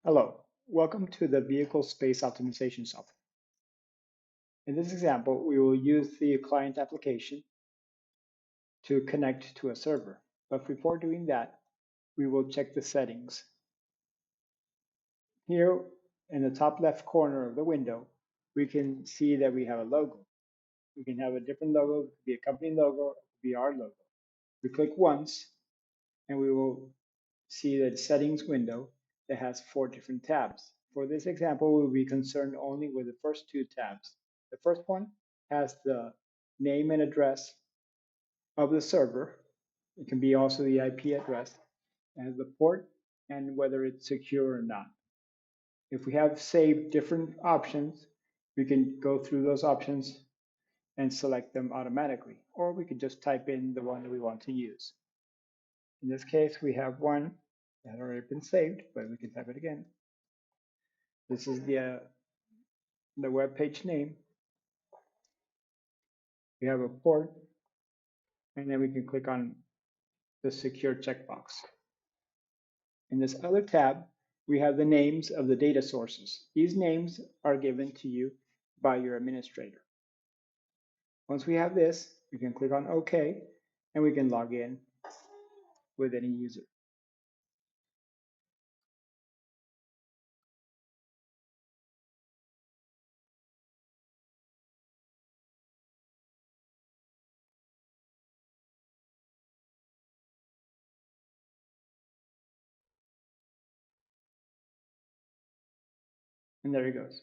Hello, welcome to the Vehicle Space Optimization software. In this example, we will use the client application to connect to a server. But before doing that, we will check the settings. Here in the top left corner of the window, we can see that we have a logo. We can have a different logo, it could be a company logo, it could be our logo. We click once and we will see the settings window that has 4 different tabs. For this example, we'll be concerned only with the first 2 tabs. The first one has the name and address of the server. It can be also the IP address and the port and whether it's secure or not. If we have saved different options, we can go through those options and select them automatically, or we could just type in the one that we want to use. In this case, we have one that had already been saved, but we can type it again. This is the web page name. We have a port, and then we can click on the secure checkbox. In this other tab, we have the names of the data sources. These names are given to you by your administrator. Once we have this, we can click on OK, and we can log in with any user. And there it goes.